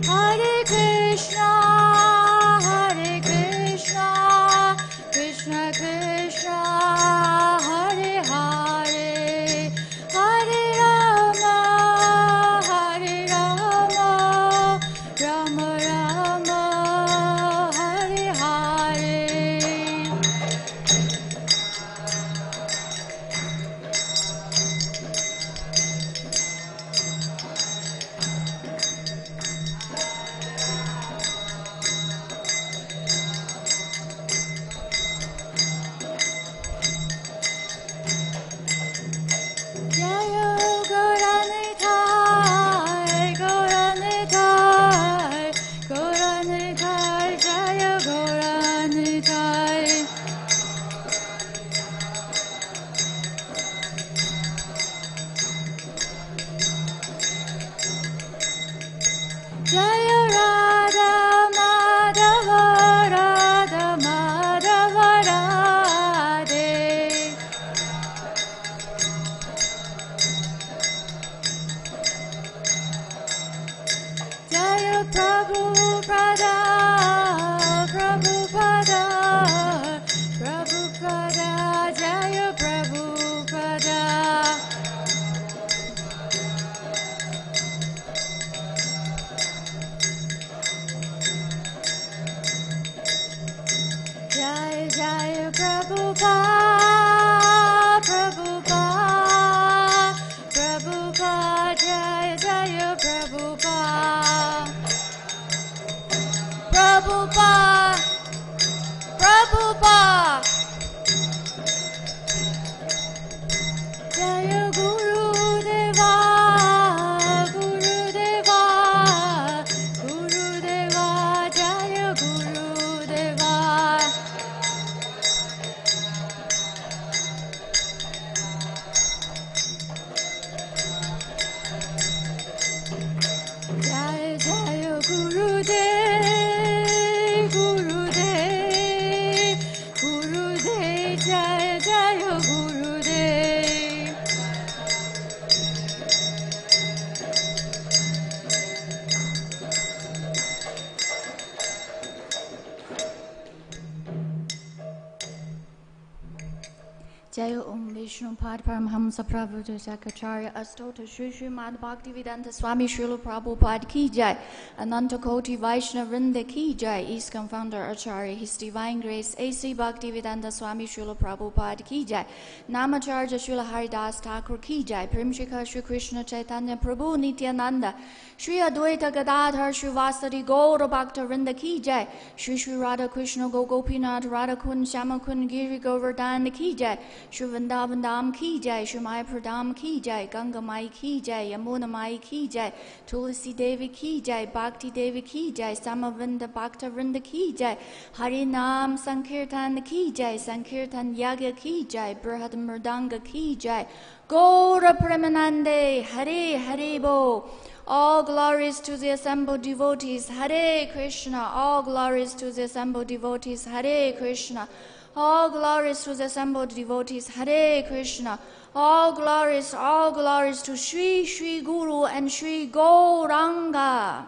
Hare Krishna, Krishna Krishna, Hare Hare, Hare Rama, Rama Rama, Hare Hare. Jaya Gauranitai, Gauranitai, Gauranitai, Jaya Gauranitai. Jaya Radha Madhava, Radha Madhava Radhe. Jaya Prabhupada, Prabhupada, Prabhupada, Jaya Prabhupada. Jaya Jaya Prabhupada, Prabhupada, Prabhupada, Jaya Jaya Prabhupada. Prabhupada, Prabhupada. Jaya Guru Deva, Guru Deva, Guru Deva, Jaya Guru Deva. Jaya Jaya Guru Dev, Guru Dev, Guru Dev, Jaya Jaya Guru Dev. Jaya Om Vishnu Pad Paramhamsa Prabhupada Sakacharya Astota Shri Srimad Bhagavatam Swami Srila Prabhupada Ki Jai, Ananta Koti Vaishnava Vrinda Ki Jai, East Founder Acharya, His Divine Grace A.C. Bhaktivedanta Swami Srila Prabhupada Ki Jai, Namacharya Srila Haridas Thakur Ki Jai, Primshika Śrī Kṛṣṇa Chaitanya Prabhu Nityananda, Shri Advaita Gadadhar Shri Vasadi Gaura Bhakta Vrinda Ki Jai, Shri Shri Radha Krishna Gopinath Radha Kun Shama Kun Giri Govardhan Ki Jai, Shri Vrindavan Dham Ki Jai, Shri Maya Pradam Ki Jai, Ganga Mai Ki Jai, Yamuna Mai Ki Jai, Tulsi Devi Ki Jai, Bhakti Devi Ki Jai, Samavinda Bhakta Vrinda Ki Jai, Hari Nam Sankirtan Ki Jai, Sankirtan Yagya Ki Jai, Brihad Mridanga Ki Jai, Gaura Premanande, Hare Hare Bo. All glories to the assembled devotees, Hare Krishna. All glories to the assembled devotees, Hare Krishna. All glories to the assembled devotees, Hare Krishna. All glories to Shri Shri Guru and Shri Gauranga.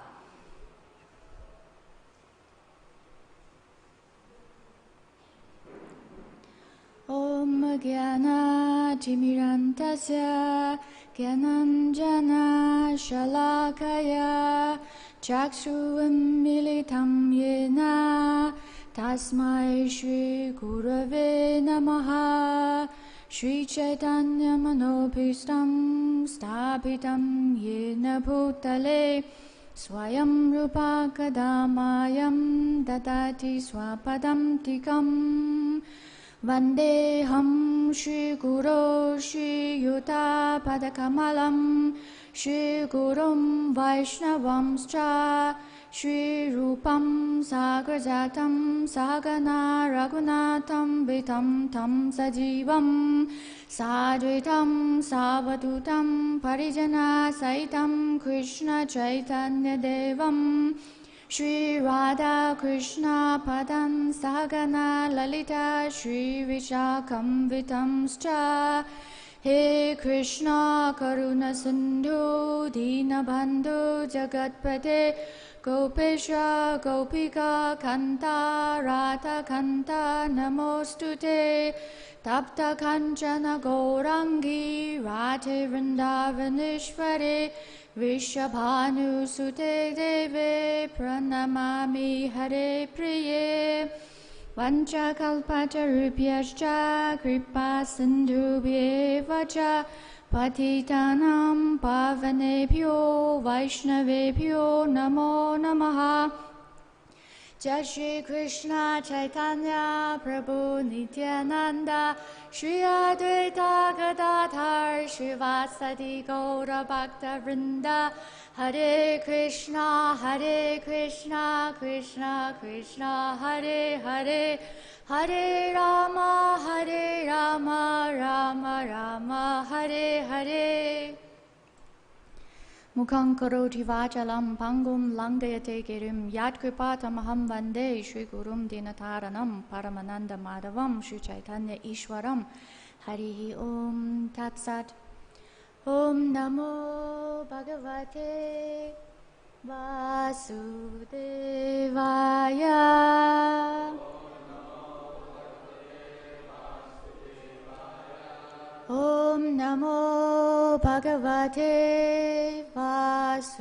Om Jnana Timirantasya Gyananjana Shalakaya Chakshuvim Militam Yena Tasmai Shri Kurave Namaha Shri Chaitanya Manobhistam Stapitam Yena Bhutale Swayam Rupa Kadamayam Dadati Swapadam Tikam Vandeham Shri Guru Shri Yuta Padakamalam Shri Gurum Vaishnavamscha Shri Rupam Sagrajatam Sagana Raghunatham Vitam Tam Sajivam Sadvitam Savadutam Parijana Saitam Krishna Chaitanya Devam Shri Radha Krishna Padam Sagana Lalita Shri Vishakam Vitamscha He Krishna Karuna Sindhu Dīnabandhu Jagatpate Gopesha Gopika Kanta Radha Kanta Namostute Tapta Kanchana Gaurangi Radhe Vrindavaneshware Vrishabhanu Sute Deve Pranamami Hare Priye Vanchakalpatarubhyascha Kripa Sindhubhyeva cha Patitanam Pavanebhyo Vaishnavebhyo Namo Namaha Jai Shri Krishna Chaitanya Prabhu Nityananda Shri Advaita Gadadhar Shrivasadi Gaura Bhakta Vrinda Hare Krishna Krishna Krishna Hare Hare Hare Rama Rama Rama Hare Hare Mukham karoti vachalam pangum langayate girim yat kripatamaham vande Shri Gurum Dinataranam Paramananda Madhavam Shri Chaitanya Ishwaram Harihi Om Tat Sat Om Namo Bhagavate Vasudevaya Om Namo Bhagavate Vasudevaya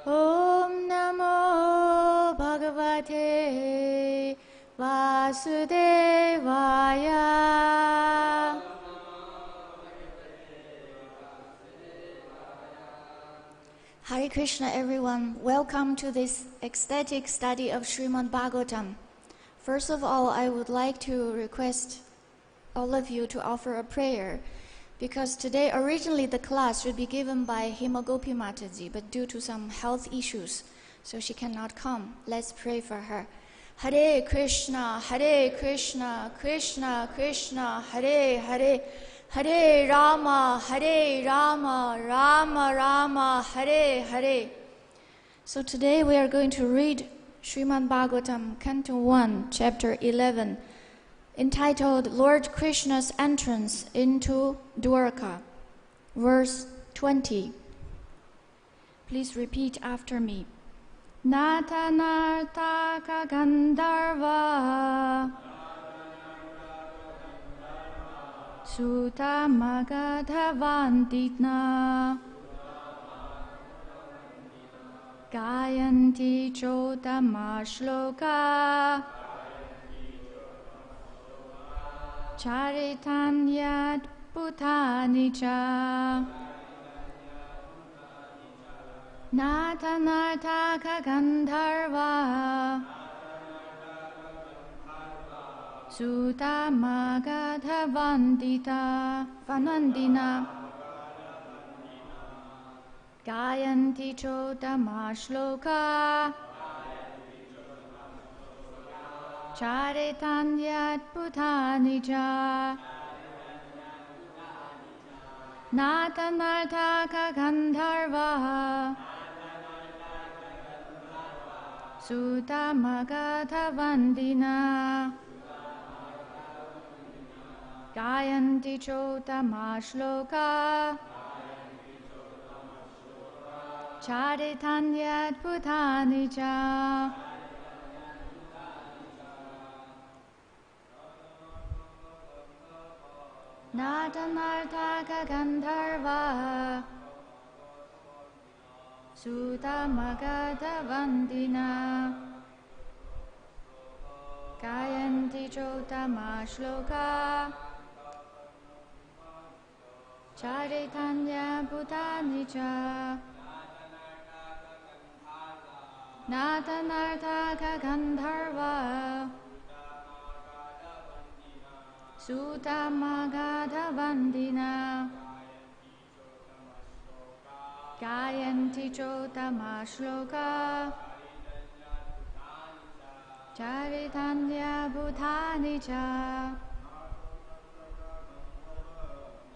Om Namo Bhagavate Vasudevaya Hare Krishna everyone, welcome to this ecstatic study of Srimad Bhagavatam. First of all, I would like to request all of you to offer a prayer, because today originally the class should be given by Himagopi Mataji, but due to some health issues, so she cannot come. Let's pray for her. Hare Krishna, Krishna Krishna, Hare Hare, Hare Rama, Rama Rama, Hare Hare. So today we are going to read Srimad Bhagavatam, Canto 1, Chapter 11, entitled Lord Krishna's Entrance into Dwarka, verse 20. Please repeat after me. Natanartaka Gandharva Sutamagadhavanditna Gayanti uttama-śloka Charitanyat bhutani cha Natanartaka Gandharva Sutamagadhavandita Vanandina Gayanti uttama-śloka Charitanyat bhutani cha Natanartaka Gandharva Sutamagadhavandina Gayanti uttama-śloka Charitanyat bhutani cha Natanartaka Gandharva Sutamagadhavandina Gayanti uttama-śloka Charitanya bhutani cha Natanartaka Gandharva Sutamagadhavandina Gayanti uttama-śloka Charitanya bhutani cha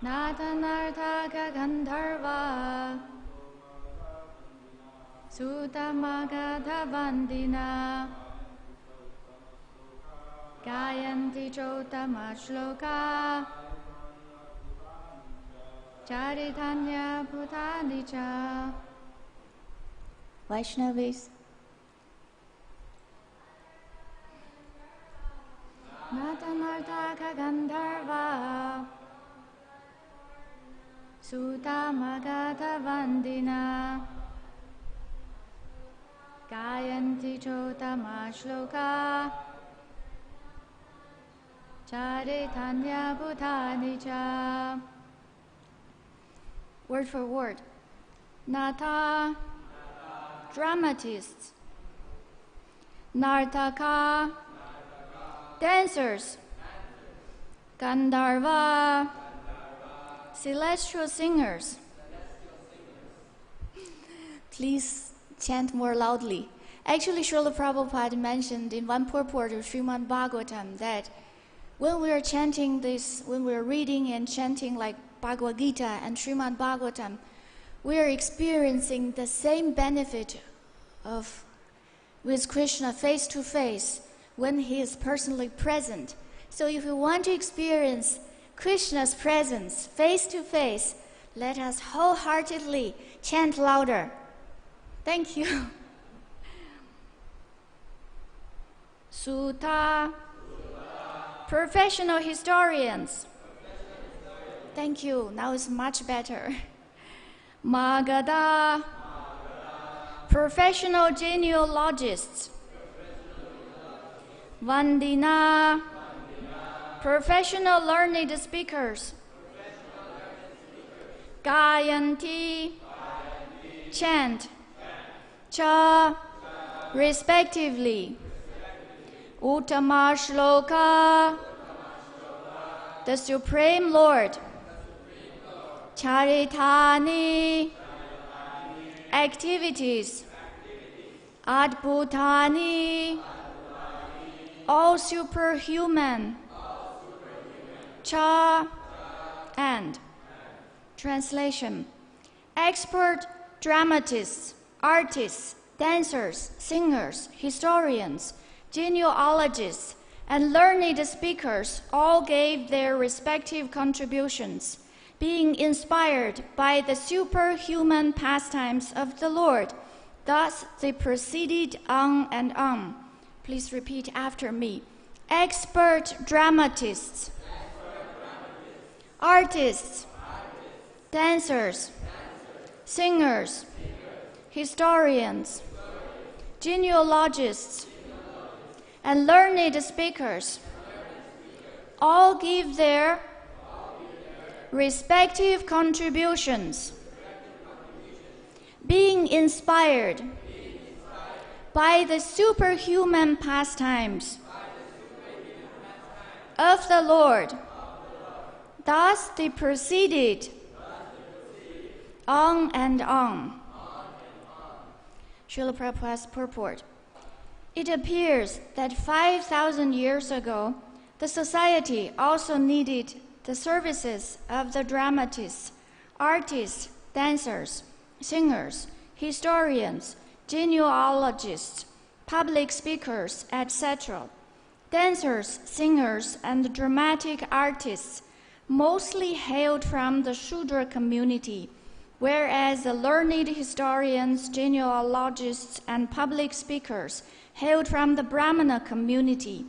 Natanartaka Gandharva Sutamagadhavandina Gayanti uttama-śloka Charitanya Bhutani Cha. Vaishnavis. Natanartaka Gandharva Sutamagata Vandina Gayanti uttama-śloka Charitanya Bhutani Cha. Word for word. Nata, dramatists. Nartaka, dancers. Gandharva, celestial singers. Please chant more loudly. Actually, Srila Prabhupada mentioned in one purport of Srimad Bhagavatam that when we are chanting this, when we are reading and chanting like Bhagavad-gītā and Srimad Bhagavatam, we are experiencing the same benefit of with Krishna face to face when he is personally present. So if we want to experience Krishna's presence face to face, let us wholeheartedly chant louder. Thank you. Sutta, professional historians. Thank you. Now it's much better. Magadha, professional genealogists. Vandina, professional learned speakers. Gayanti, chant. Cha, respectively. Uttama-śloka, the Supreme Lord. Charitani, activities. Adbhutani, all superhuman. Cha, and. Translation. Expert dramatists, artists, dancers, singers, historians, genealogists, and learned speakers all gave their respective contributions, being inspired by the superhuman pastimes of the Lord. Thus they proceeded on and on. Please repeat after me. Expert dramatists, artists, dancers, singers, historians, genealogists, and learned speakers all give their respective contributions, being inspired by the superhuman pastimes of the Lord. Thus they proceeded on and on. Srila Prabhupada's Purport. It appears that 5,000 years ago, the society also needed the services of the dramatists, artists, dancers, singers, historians, genealogists, public speakers, etc. Dancers, singers, and dramatic artists mostly hailed from the Shudra community, whereas the learned historians, genealogists, and public speakers hailed from the Brahmana community.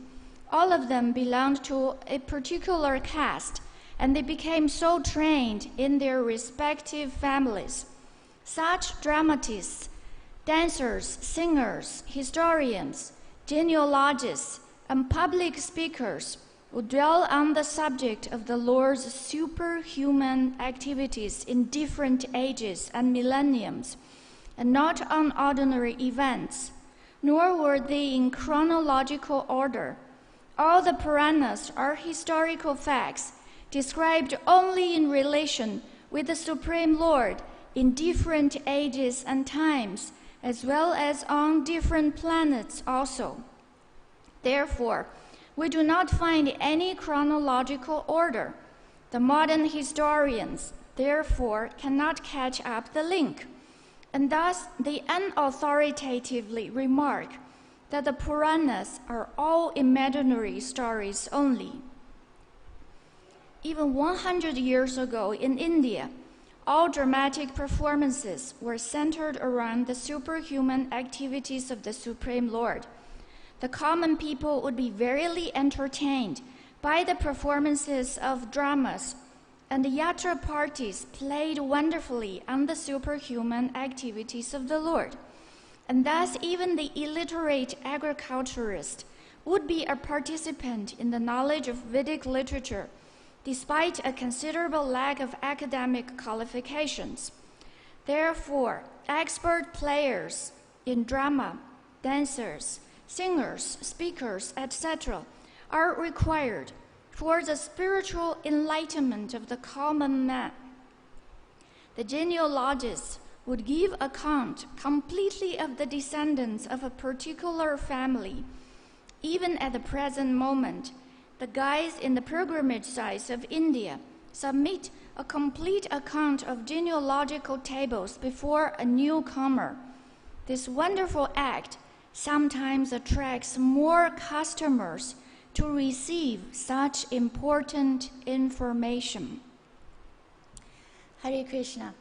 All of them belonged to a particular caste, and they became so trained in their respective families. Such dramatists, dancers, singers, historians, genealogists, and public speakers would dwell on the subject of the Lord's superhuman activities in different ages and millenniums, and not on ordinary events, nor were they in chronological order. All the Puranas are historical facts described only in relation with the Supreme Lord in different ages and times, as well as on different planets also. Therefore, we do not find any chronological order. The modern historians, therefore, cannot catch up the link, and thus they unauthoritatively remark that the Puranas are all imaginary stories only. Even 100 years ago in India, all dramatic performances were centered around the superhuman activities of the Supreme Lord. The common people would be verily entertained by the performances of dramas, and the yatra parties played wonderfully on the superhuman activities of the Lord. And thus even the illiterate agriculturist would be a participant in the knowledge of Vedic literature, despite a considerable lack of academic qualifications. Therefore, expert players in drama, dancers, singers, speakers, etc., are required for the spiritual enlightenment of the common man. The genealogists would give account completely of the descendants of a particular family. Even at the present moment, the guides in the pilgrimage sites of India submit a complete account of genealogical tables before a newcomer. This wonderful act sometimes attracts more customers to receive such important information. Hare Krishna.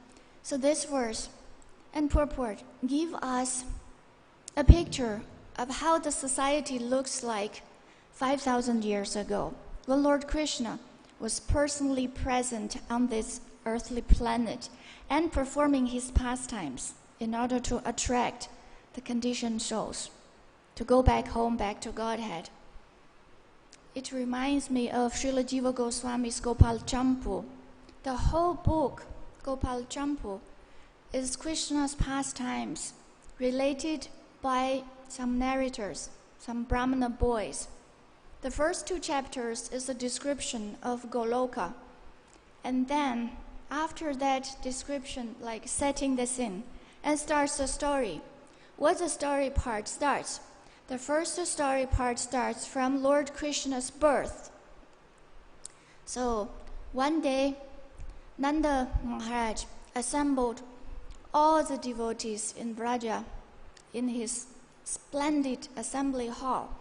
So this verse and purport give us a picture of how the society looks like 5,000 years ago, when Lord Krishna was personally present on this earthly planet and performing his pastimes in order to attract the conditioned souls to go back home, back to Godhead. It reminds me of Srila Jiva Goswami's Gopal Champu. The whole book, Gopal Champu, is Krishna's pastimes related by some narrators, some Brahmana boys. The first 2 chapters is a description of Goloka. And then, after that description, like setting the scene, and starts the story. What the story part starts? The first story part starts from Lord Krishna's birth. So, one day, Nanda Maharaj assembled all the devotees in Vraja in his splendid assembly hall.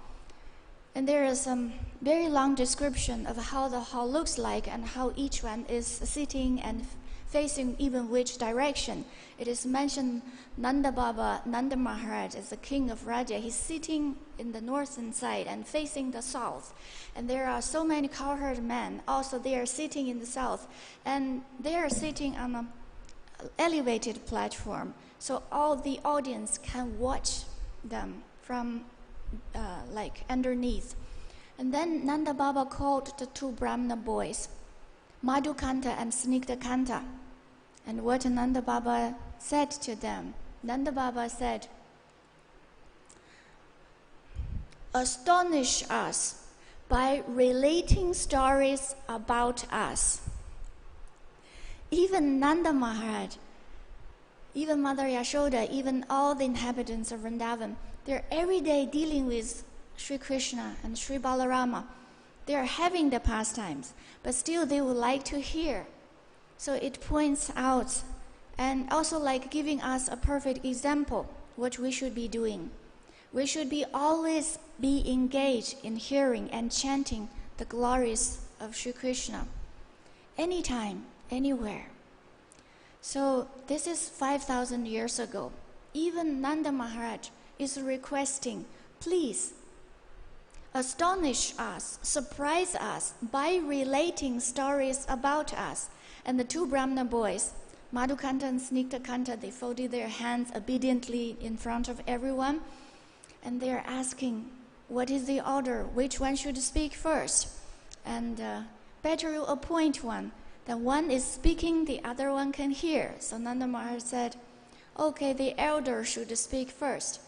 And there is some very long description of how the hall looks like and how each one is sitting and facing even which direction. It is mentioned Nanda Baba, Nanda Maharaj as the king of Raja. He's sitting in the northern side and facing the south. And there are so many cowherd men. Also, they are sitting in the south. And they are sitting on an elevated platform. So all the audience can watch them from like underneath. And then Nanda Baba called the 2 Brahmana boys, Madhukanta and Snigdhakanta. And what Nanda Baba said to them, Nanda Baba said, "Astonish us by relating stories about us." Even Nanda Maharaj, even Mother Yashoda, even all the inhabitants of Vrindavan, they're every day dealing with Śrī Kṛṣṇa and Śrī Balarama. They are having the pastimes, but still they would like to hear. So it points out and also like giving us a perfect example what we should be doing. We should be always be engaged in hearing and chanting the glories of Śrī Kṛṣṇa, anytime, anywhere. So this is 5,000 years ago. Even Nanda Maharaj is requesting, please astonish us, surprise us by relating stories about us. And the 2 Brahmana boys, Madhukanta and Snigdhakanta, they folded their hands obediently in front of everyone. And they are asking, what is the order? Which one should speak first? And better you appoint one. Then one is speaking, the other one can hear. So Nanda Maharaj said, okay, the elder should speak first.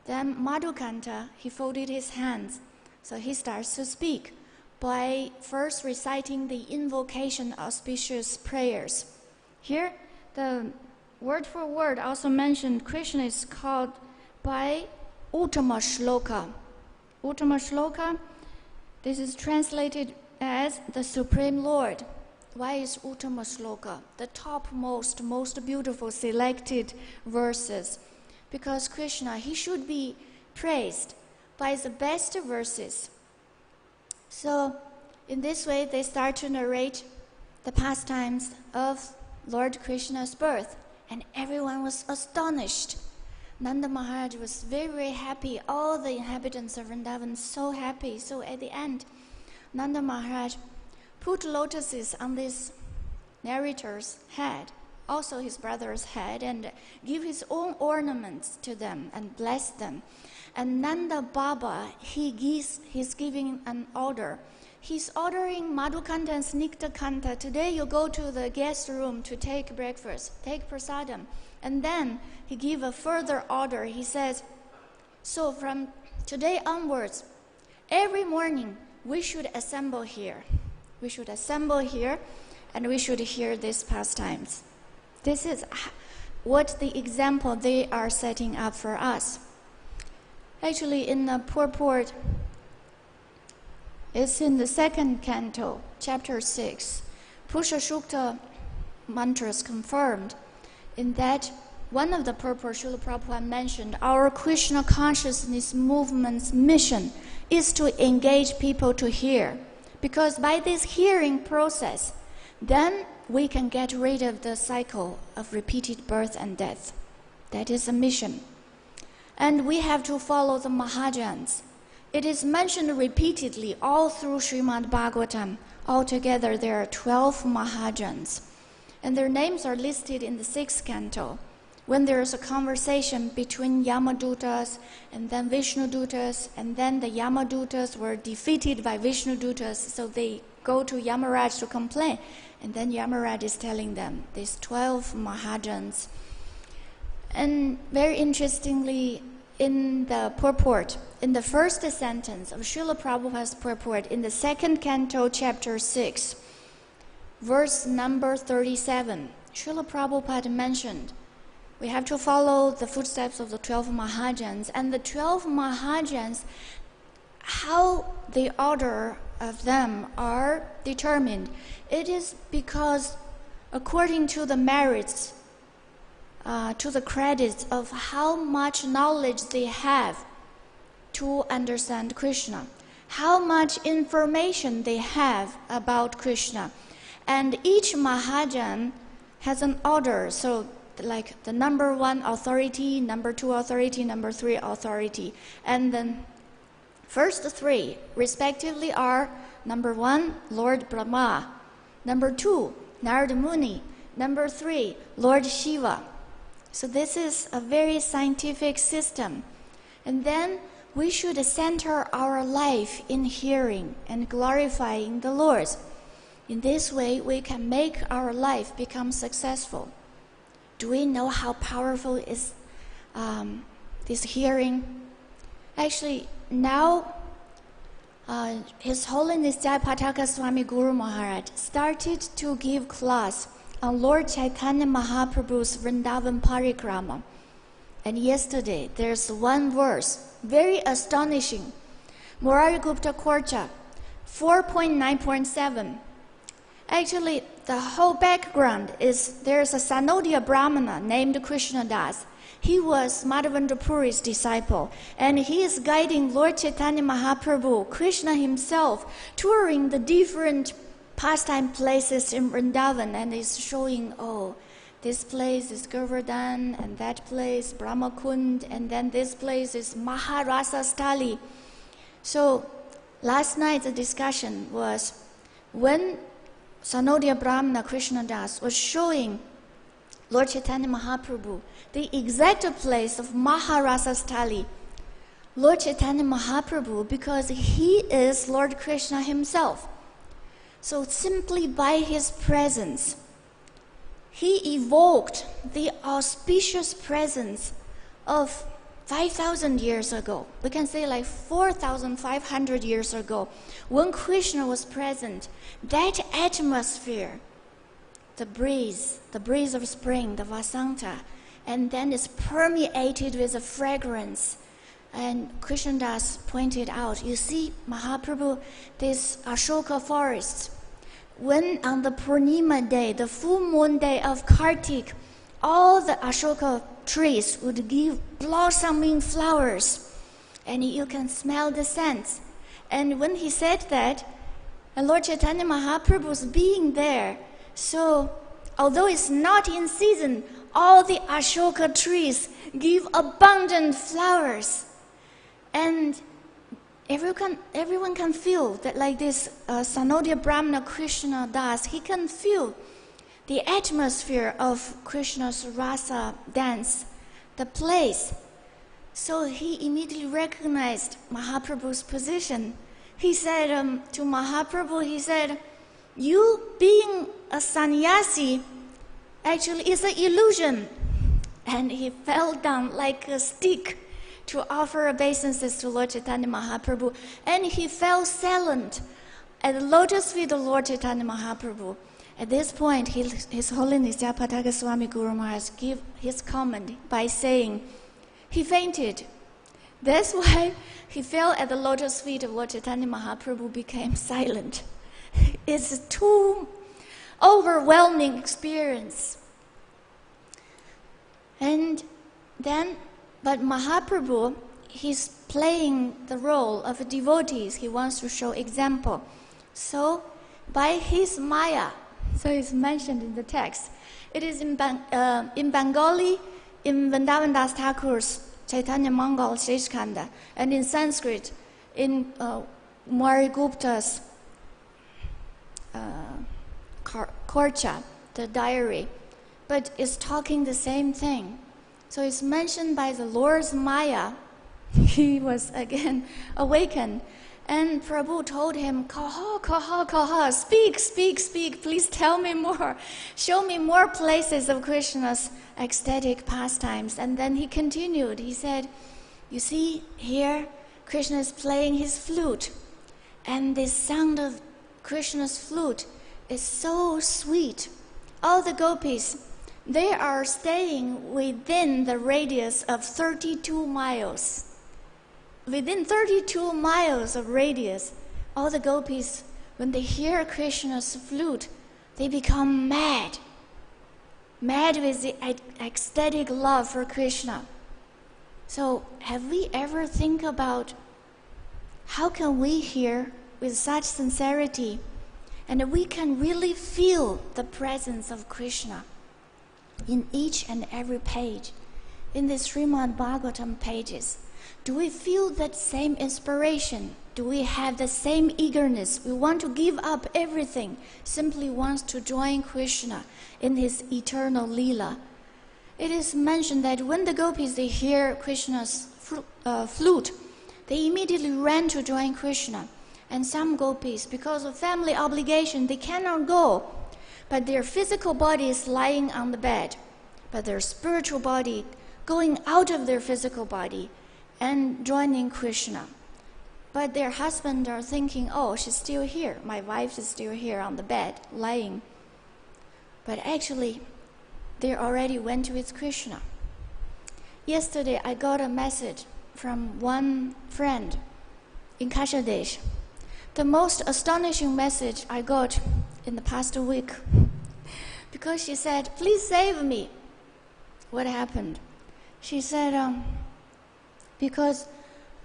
Then Madhukanta, he folded his hands. So he starts to speak by first reciting the invocation auspicious prayers. Here, the word for word also mentioned Krishna is called by uttama-śloka. Uttama-śloka, this is translated as the Supreme Lord. Why is uttama-śloka? The topmost, most beautiful selected verses. Because Krishna, he should be praised what is the best verses. So in this way, they start to narrate the pastimes of Lord Krishna's birth, and everyone was astonished. Nanda Maharaj was very, very happy. All the inhabitants of Vrindavan so happy. So at the end, Nanda Maharaj put lotuses on this narrator's head, also his brother's head, and give his own ornaments to them and bless them. And Nanda Baba, he's giving an order. He's ordering Madhukanta and Snigdhakanta, today you go to the guest room to take breakfast, take prasadam. And then he gave a further order. He says, so from today onwards, every morning we should assemble here. We should assemble here and we should hear these pastimes. This is what the example they are setting up for us. Actually, in the Purport, it's in the second canto, chapter 6. Purusha Sukta mantras confirmed. In that, one of the Purport Srila Prabhupada mentioned, our Krishna consciousness movement's mission is to engage people to hear. Because by this hearing process, then we can get rid of the cycle of repeated birth and death. That is a mission. And we have to follow the Mahajans. It is mentioned repeatedly all through Srimad Bhagavatam. Altogether, there are 12 Mahajans. And their names are listed in the 6th canto. When there is a conversation between Yamadutas and then Vishnudutas, and then the Yamadutas were defeated by Vishnudutas, so they go to Yamaraj to complain. And then Yamaraj is telling them, these 12 Mahajans. And very interestingly, in the Purport, in the first sentence of Srila Prabhupada's Purport, in the 2nd canto, chapter 6, verse number 37, Srila Prabhupada mentioned, we have to follow the footsteps of the 12 Mahajans. And the 12 Mahajans, how the order of them are determined, it is because according to the merits, to the credits of how much knowledge they have to understand Krishna, how much information they have about Krishna. And each Mahajan has an order, so like the number 1 authority, number 2 authority, number 3 authority. And then first 3 respectively are number 1, Lord Brahma, number 2, Narada Muni, number 3, Lord Shiva. So this is a very scientific system. And then we should center our life in hearing and glorifying the Lord. In this way, we can make our life become successful. Do we know how powerful is this hearing? Actually, now His Holiness Jayapataka Swami Guru Maharaj started to give class on Lord Chaitanya Mahaprabhu's Vrindavan Parikrama. And yesterday, there's one verse, very astonishing. Murari Gupta Korcha, 4.9.7. Actually, the whole background is there's a Sanodya Brahmana named Krishna Das. He was Madhavendra-puri's disciple, and he is guiding Lord Chaitanya Mahaprabhu, Krishna himself, touring the different pastime places in Vrindavan, and is showing, oh, this place is Govardhan, and that place Brahmakund, and then this place is Maharasa Stali. So last night the discussion was when Sanodya Brahmana Krishna Das was showing Lord Chaitanya Mahaprabhu the exact place of Maharasa Stali. Lord Chaitanya Mahaprabhu, because he is Lord Krishna himself, so simply by his presence, he evoked the auspicious presence of 5,000 years ago. We can say like 4,500 years ago. When Krishna was present, that atmosphere, the breeze of spring, the Vasanta, and then it's permeated with a fragrance. And Krishnadas pointed out, you see, Mahaprabhu, this Ashoka forest, when on the Purnima day, the full moon day of Kartik, all the Ashoka trees would give blossoming flowers. and you can smell the scents. And when he said that, Lord Chaitanya Mahaprabhu was being there. So, although it's not in season, all the Ashoka trees give abundant flowers. And everyone can feel that, like this Sanodya Brahmana Krishna Das, he can feel the atmosphere of Krishna's rasa dance, the place. So he immediately recognized Mahaprabhu's position. He said to Mahaprabhu, he said, you being a sannyasi actually is an illusion. And he fell down like a stick to offer obeisances to Lord Chaitanya Mahaprabhu. And he fell silent at the lotus feet of Lord Chaitanya Mahaprabhu. At this point, His Holiness Japataka Swami Guru Maharaj gave his comment by saying, he fainted. That's why he fell at the lotus feet of Lord Chaitanya Mahaprabhu, became silent. It's a too overwhelming experience. And then, but Mahaprabhu, he's playing the role of a devotee. He wants to show example. So, by his Maya, so it's mentioned in the text. It is in Bengali, in Vrindavan Das Thakur's Chaitanya Mangal Shrishkhanda, and in Sanskrit, in Mari Gupta's Korcha, the diary. But it's talking the same thing. So it's mentioned by the Lord's Maya. He was again awakened. And Prabhu told him, Kaha, Kaha, Kaha, speak, speak, speak, please tell me more. Show me more places of Krishna's ecstatic pastimes. And then he continued, he said, you see here, Krishna is playing his flute. And the sound of Krishna's flute is so sweet. All the gopis, they are staying within the radius of 32 miles. Within 32 miles of radius, all the gopis, when they hear Krishna's flute, they become mad. Mad with the ecstatic love for Krishna. So have we ever think about how can we hear with such sincerity and we can really feel the presence of Krishna in each and every page, in the Srimad Bhagavatam pages? Do we feel that same inspiration? Do we have the same eagerness? We want to give up everything, simply wants to join Krishna in his eternal Leela. It is mentioned that when the gopis, they hear Krishna's flute, they immediately ran to join Krishna. And some gopis, because of family obligation, they cannot go. But their physical body is lying on the bed. But their spiritual body going out of their physical body and joining Krishna. But their husbands are thinking, oh, she's still here. My wife is still here on the bed, lying. But actually, they already went with Krishna. Yesterday, I got a message from one friend in Kashadesh. The most astonishing message I got in the past week. Because she said, please save me. What happened? She said, because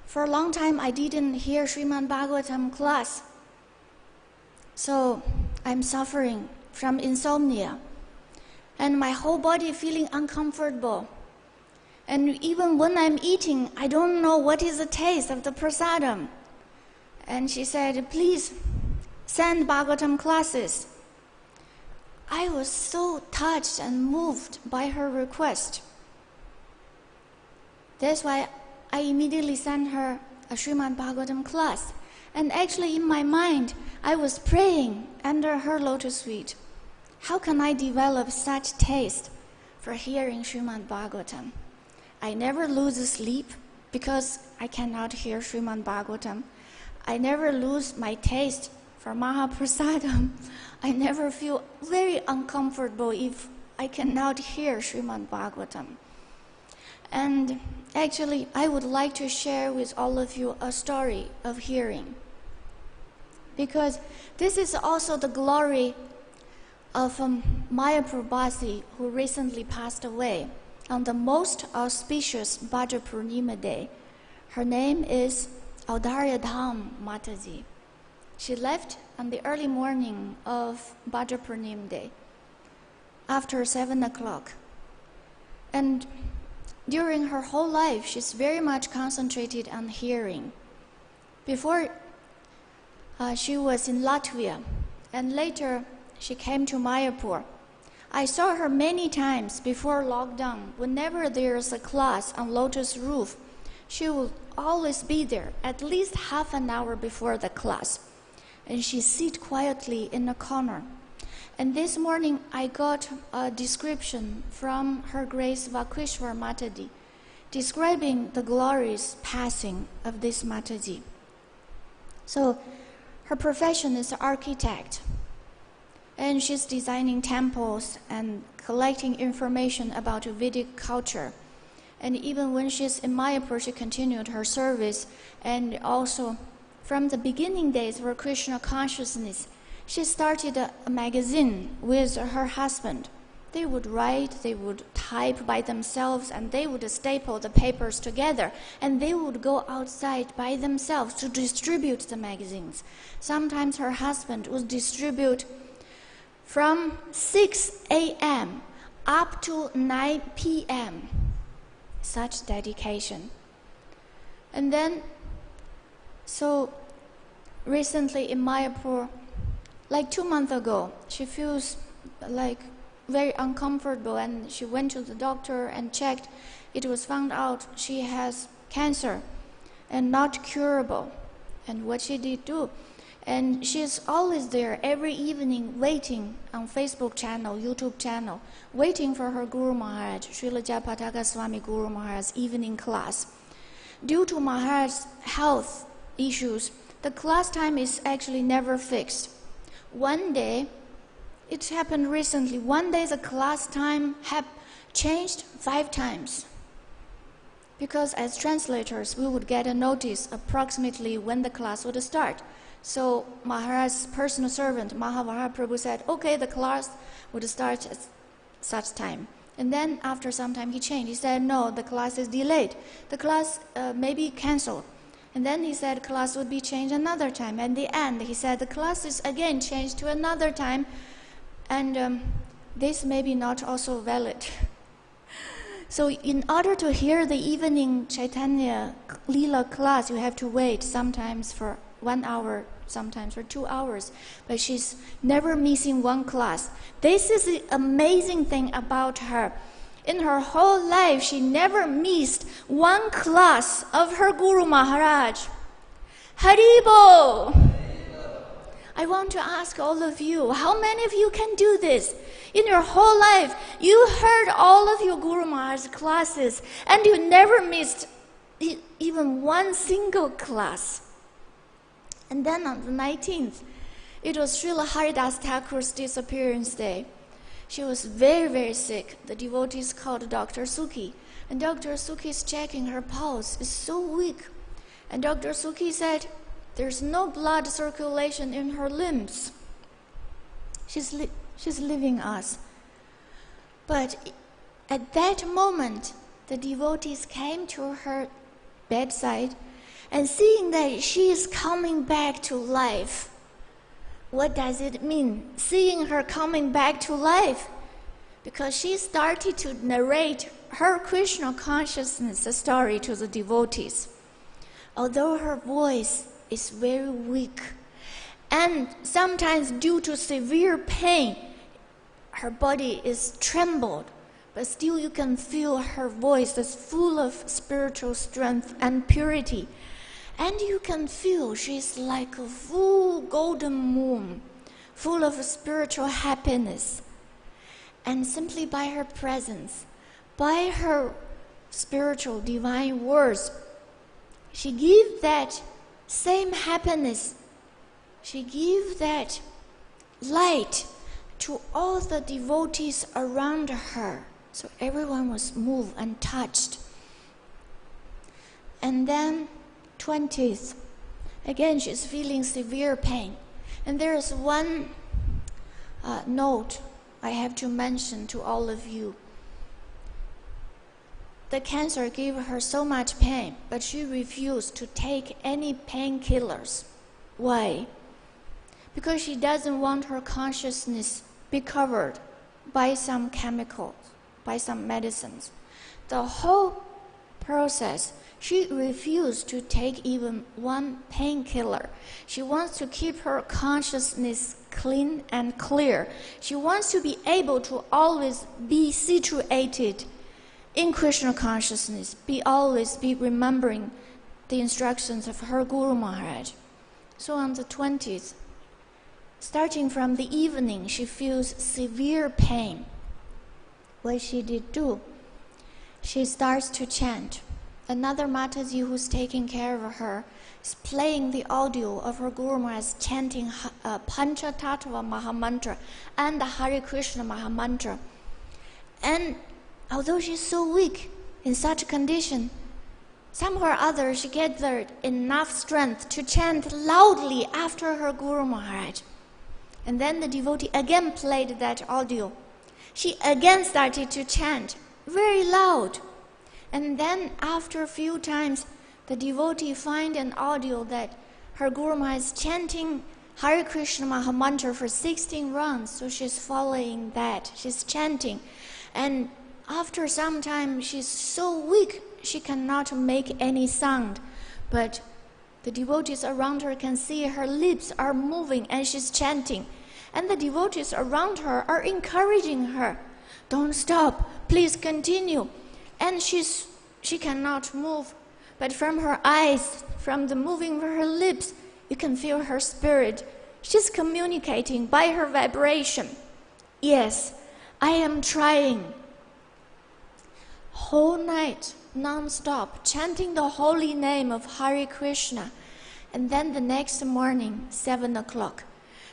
for a long time I didn't hear Srimad Bhagavatam class. So I'm suffering from insomnia. And my whole body feeling uncomfortable. And even when I'm eating, I don't know what is the taste of the prasadam. And she said, please send Bhagavatam classes. I was so touched and moved by her request. That's why I immediately sent her a Srimad Bhagavatam class. And actually in my mind, I was praying under her lotus feet. How can I develop such taste for hearing Srimad Bhagavatam? I never lose sleep because I cannot hear Srimad Bhagavatam. I never lose my taste for Mahaprasadam. I never feel very uncomfortable if I cannot hear Srimad Bhagavatam. And actually, I would like to share with all of you a story of hearing. Because this is also the glory of Mayapur Basi, who recently passed away on the most auspicious Bhaja Purnima day, Her name is Audharyadham Mataji. She left on the early morning of Bhadra Purnima day, after 7 o'clock. And during her whole life, she's very much concentrated on hearing. Before, she was in Latvia, and later she came to Mayapur. I saw her many times before lockdown. Whenever there's a class on Lotus Roof, she will always be there, at least half an hour before the class. And she sit quietly in a corner. And this morning I got a description from Her Grace Vakishwar Mataji, describing the glorious passing of this Mataji. So her profession is an architect, and she's designing temples and collecting information about Vedic culture. And even when she's in Mayapur, she continued her service. And also, from the beginning days of Krishna consciousness, she started a magazine with her husband. They would write, they would type by themselves, and they would staple the papers together, and they would go outside by themselves to distribute the magazines. Sometimes her husband would distribute from 6 a.m. up to 9 p.m. Such dedication. And then, so recently in Mayapur, like 2 months ago, she feels like very uncomfortable, and she went to the doctor and checked. It was found out she has cancer and not curable. And what she did do, and she's always there every evening waiting on Facebook channel, YouTube channel, waiting for her Guru Maharaj, Srila Jayapataka Swami Guru Maharaj's evening class. Due to Maharaj's health issues, the class time is actually never fixed. One day, it happened recently, one day the class time changed 5 times. Because as translators, we would get a notice approximately when the class would start. So Maharaj's personal servant, Mahabharata said, okay, the class would start at such time. And then after some time he changed. He said, no, the class is delayed. The class may be cancelled. And then he said class would be changed another time. At the end, he said the class is again changed to another time. And this may be not also valid. So in order to hear the evening Chaitanya Leela class, you have to wait sometimes for 1 hour, sometimes for 2 hours. But she's never missing one class. This is the amazing thing about her. In her whole life, she never missed one class of her Guru Maharaj. Haribo! I want to ask all of you, how many of you can do this? In your whole life, you heard all of your Guru Maharaj's classes, and you never missed even one single class. And then on the 19th, it was Srila Haridas Thakur's disappearance day. She was very, very sick. The devotees called Dr. Suki. And Dr. Suki is checking her pulse. It's so weak. And Dr. Suki said, there's no blood circulation in her limbs. She's leaving us. But at that moment, the devotees came to her bedside, and seeing that she is coming back to life. What does it mean, seeing her coming back to life? Because she started to narrate her Krishna consciousness story to the devotees. Although her voice is very weak, and sometimes due to severe pain, her body is trembled, but still you can feel her voice is full of spiritual strength and purity. And you can feel she's like a full golden moon, full of spiritual happiness. And simply by her presence, by her spiritual divine words, she gives that same happiness, she gives that light to all the devotees around her. So everyone was moved and touched. And then 20th, again she's feeling severe pain. And there is one note I have to mention to all of you. the cancer gave her so much pain, but she refused to take any painkillers. Why? Because she doesn't want her consciousness be covered by some chemicals, by some medicines. The whole process, she refused to take even one painkiller. She wants to keep her consciousness clean and clear. She wants to be able to always be situated in Krishna consciousness, always be remembering the instructions of her Guru Maharaj. So on the 20th, starting from the evening, she feels severe pain. What she did do, she starts to chant. Another Mataji who's taking care of her is playing the audio of her Guru Maharaj chanting Pancha Tattva Mahamantra and the Hare Krishna Mahamantra. And although she's so weak in such a condition, somehow or other she gathered enough strength to chant loudly after her Guru Maharaj. And then the devotee again played that audio. She again started to chant very loud. And then after a few times, the devotee find an audio that her Guru Maharaj is chanting Hare Krishna Mahamantra for 16 rounds. So she's following that. She's chanting. And after some time, she's so weak, she cannot make any sound. But the devotees around her can see her lips are moving and she's chanting. And the devotees around her are encouraging her. Don't stop, please continue. And she cannot move. But from her eyes, from the moving of her lips, you can feel her spirit. She's communicating by her vibration. Yes, I am trying. Whole night, non-stop, chanting the holy name of Hare Krishna. And then the next morning, 7 o'clock,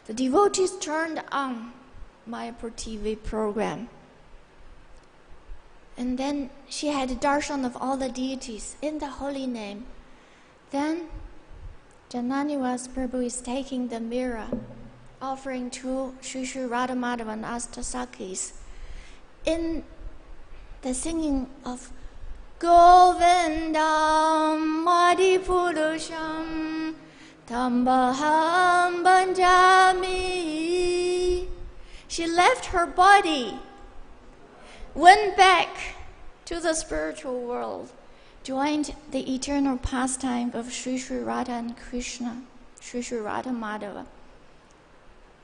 the devotees turned on Mayapur TV program. And then she had a darshan of all the deities in the holy name. Then Jananiwas Prabhu is taking the mirror, offering to Sri Radhamadava and Astasakis in the singing of Govindam Adipurusham Tambaham Banjami. She left her body, went back to the spiritual world, joined the eternal pastime of Sri Radha and Krishna, Sri Radha Madhava.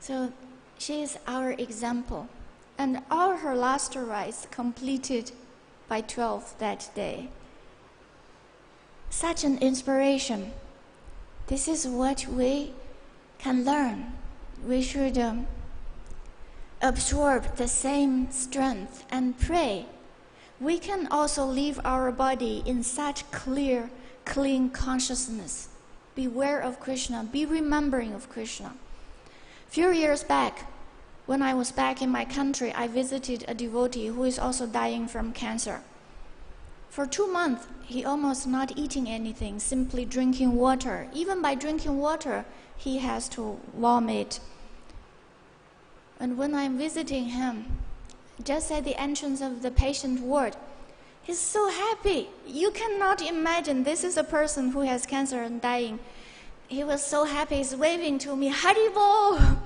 So she is our example. And all her last rites completed by 12 that day. Such an inspiration. This is what we can learn. We should absorb the same strength and pray. We can also leave our body in such clear, clean consciousness. Beware of Krishna, be remembering of Krishna. A few years back, when I was back in my country, I visited a devotee who is also dying from cancer. For 2 months, he almost not eating anything, simply drinking water. Even by drinking water, he has to vomit. And when I'm visiting him, just at the entrance of the patient ward, he's so happy. You cannot imagine, this is a person who has cancer and dying. He was so happy, he's waving to me, Haribol!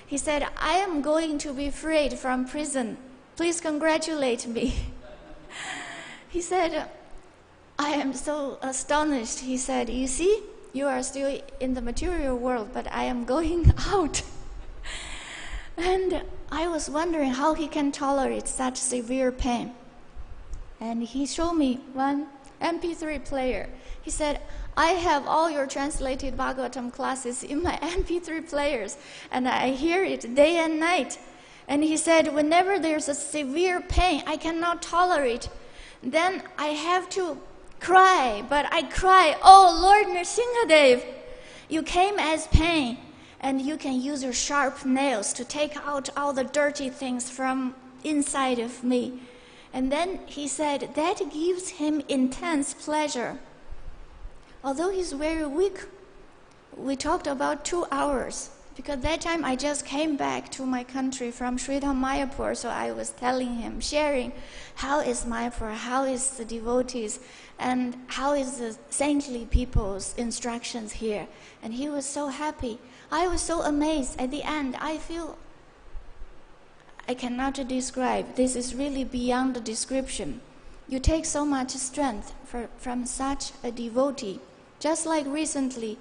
He said, I am going to be freed from prison. Please congratulate me. He said, I am so astonished. He said, you see, you are still in the material world, but I am going out. And I was wondering how he can tolerate such severe pain. And he showed me one MP3 player. He said, I have all your translated Bhagavatam classes in my MP3 players, and I hear it day and night. And he said, whenever there's a severe pain I cannot tolerate, then I have to cry. But I cry, oh Lord Nrsimhadev, you came as pain, and you can use your sharp nails to take out all the dirty things from inside of me. And then he said, that gives him intense pleasure. Although he's very weak, we talked about 2 hours Because that time I just came back to my country from Mayapur, so I was telling him, sharing how is Mayapur, how is the devotees, and how is the saintly people's instructions here. And he was so happy. I was so amazed. At the end, I feel I cannot describe. This is really beyond the description. You take so much strength from such a devotee. Just like recently,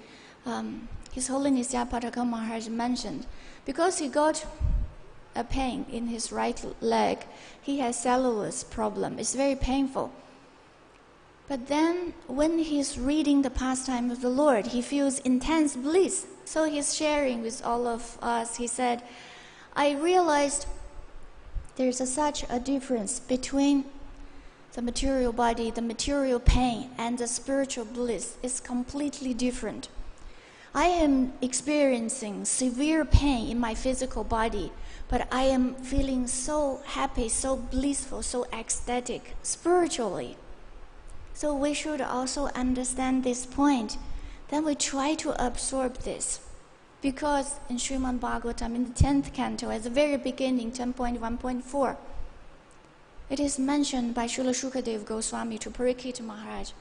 His Holiness Japataka Maharaj mentioned, because he got a pain in his right leg, he has cellulose problem. It's very painful. But then when he's reading the pastime of the Lord, he feels intense bliss. So he's sharing with all of us. He said, I realized there's such a difference between the material body, the material pain, and the spiritual bliss. It's completely different. I am experiencing severe pain in my physical body, but I am feeling so happy, so blissful, so ecstatic spiritually. So we should also understand this point. Then we try to absorb this. Because in Srimad Bhagavatam, in the 10th canto, at the very beginning, 10.1.4, it is mentioned by Srila Shukadeva Goswami to Parikshita Maharaj,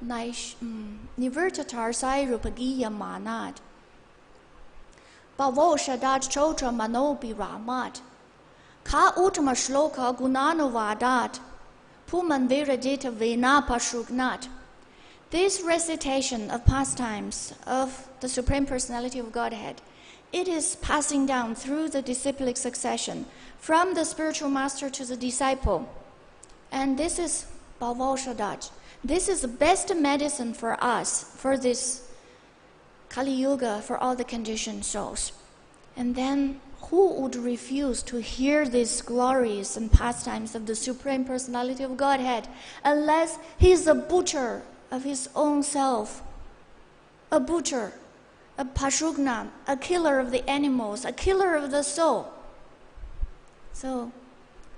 Nivirtatar Sai Rupagiya Manat Bhavo Shadat Chotra Manobi Ramat Ka uttama-śloka-cetasām Puman Viradita Vinapashugnat. This recitation of pastimes of the Supreme Personality of Godhead, it is passing down through the disciplic succession from the spiritual master to the disciple. And this is Bhavo Shadat. This is the best medicine for us, for this Kali Yuga, for all the conditioned souls. And then who would refuse to hear these glories and pastimes of the Supreme Personality of Godhead unless he's a butcher of his own self, a butcher, a pashugnam, a killer of the animals, a killer of the soul. So